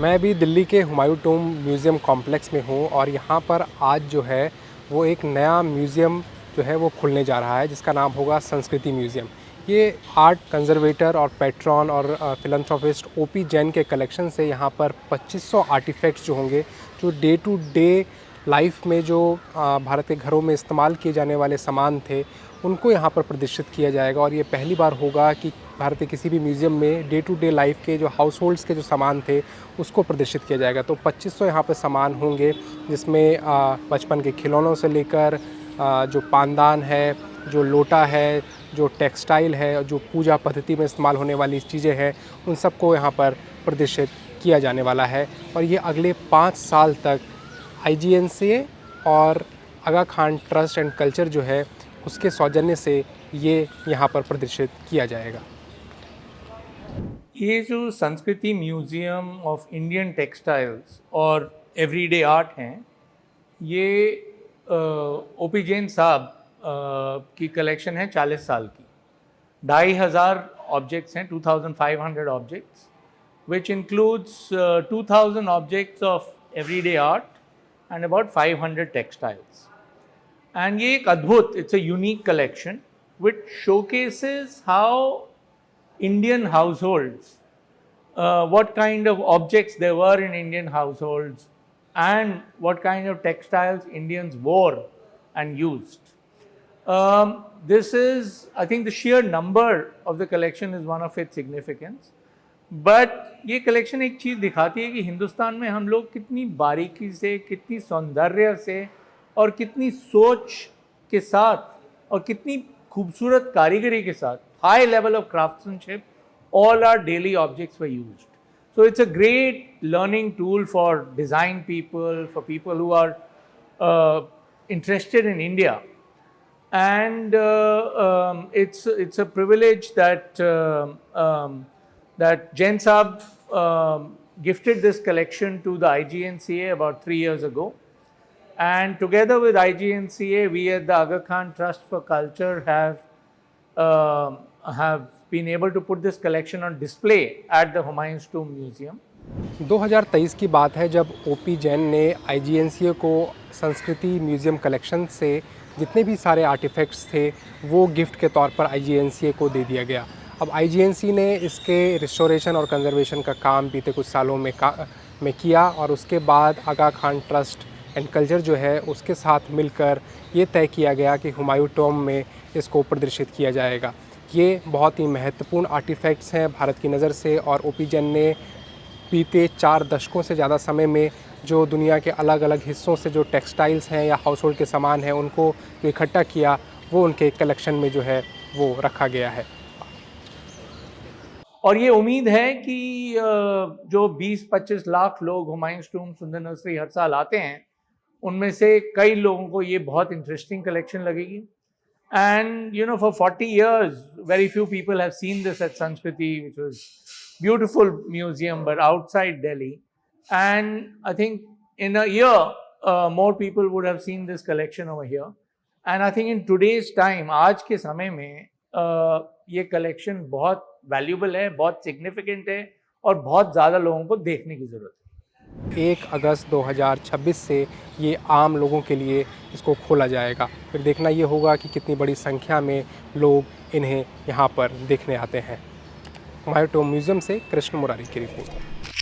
मैं अभी दिल्ली के हुमायूं टॉम म्यूज़ियम कॉम्प्लेक्स में हूँ और यहाँ पर आज जो है वो एक नया म्यूज़ियम जो है वो खुलने जा रहा है जिसका नाम होगा संस्कृति म्यूज़ियम। ये आर्ट कंजर्वेटर और पैट्रॉन और फिलंथ्रोपिस्ट ओपी जैन के कलेक्शन से यहाँ पर 2500 आर्टिफैक्ट्स जो होंगे, जो डे टू डे लाइफ में जो भारत के घरों में इस्तेमाल किए जाने वाले सामान थे, उनको यहाँ पर प्रदर्शित किया जाएगा। और ये पहली बार होगा कि भारत के किसी भी म्यूज़ियम में डे टू डे लाइफ के जो हाउस होल्ड्स के जो सामान थे उसको प्रदर्शित किया जाएगा। तो 2500 यहाँ पर सामान होंगे, जिसमें बचपन के खिलौनों से लेकर जो पानदान है, जो लोटा है, जो टेक्सटाइल है, जो पूजा पद्धति में इस्तेमाल होने वाली चीज़ें हैं, उन सबको यहाँ पर प्रदर्शित किया जाने वाला है। और ये अगले 5 साल तक IGNCA और आगा खान ट्रस्ट एंड कल्चर जो है उसके सौजन्य से ये यहाँ पर प्रदर्शित किया जाएगा। ये जो संस्कृति म्यूज़ियम ऑफ इंडियन टेक्सटाइल्स और एवरीडे आर्ट हैं, ये ओपी जैन साहब की कलेक्शन है 40 साल की। 2500 ऑब्जेक्ट्स हैं, 2500 objects, which includes 2000 objects of everyday art and about 500 textiles. And ये एक अद्भुत, it's a unique collection which showcases how Indian households, what kind of objects there were in Indian households and what kind of textiles Indians wore and used. This is, I think the sheer number of the collection is one of its significance. But ये collection एक चीज़ दिखाती है कि हिंदुस्तान में हम लोग कितनी बारीकी से, कितनी सौंदर्य से और कितनी सोच के साथ और कितनी खूबसूरत कारीगरी के साथ, high level of craftsmanship, all are daily objects were used. So it's a great learning tool for design people, for people who are interested in India. And it's a privilege that that Jain Saab gifted this collection to the IGNCA about 3 years ago. And together with IGNCA, we at the Aga Khan Trust for Culture have been able to put this collection on display at the Humayun's Tomb Museum. 2023 की बात है जब OP Jain ने IGNCA को संस्कृति museum collection से जितने भी सारे आर्टिफैक्ट्स थे वो गिफ्ट के तौर पर IGNCA को दे दिया गया। अब IGNCA ने इसके रिस्टोरेशन और कंजर्वेशन का काम बीते कुछ सालों में किया और उसके बाद आगा खान ट्रस्ट एंड कल्चर जो है उसके साथ मिलकर ये तय किया गया कि हुमायूं टॉम में इसको प्रदर्शित किया जाएगा। ये बहुत ही महत्वपूर्ण आर्टिफैक्ट्स हैं भारत की नज़र से और ओपी जैन ने बीते 4 दशकों से ज़्यादा समय में जो दुनिया के अलग अलग हिस्सों से जो टेक्सटाइल्स हैं या हाउस होल्ड के सामान हैं उनको जो इकट्ठा किया वो उनके कलेक्शन में जो है वो रखा गया है। और ये उम्मीद है कि जो 20-25 लाख लोग हुमायूंस टॉम सुंदर नर्सरी हर साल आते हैं, उनमें से कई लोगों को ये बहुत इंटरेस्टिंग कलेक्शन लगेगी। And you know, for 40 years very few people have seen this at Sanskriti, which was beautiful museum but outside Delhi. And I think in a year more people would have seen this collection over here. And I think in today's time, आज के समय में ये collection बहुत valuable है, बहुत significant है और बहुत ज़्यादा लोगों को देखने की ज़रूरत है। 1 अगस्त 2026 से ये आम लोगों के लिए इसको खोला जाएगा। फिर देखना ये होगा कि कितनी बड़ी संख्या में लोग इन्हें यहाँ पर देखने आते हैं। हुमायूं टॉम म्यूज़ियम से कृष्ण मुरारी की रिपोर्ट।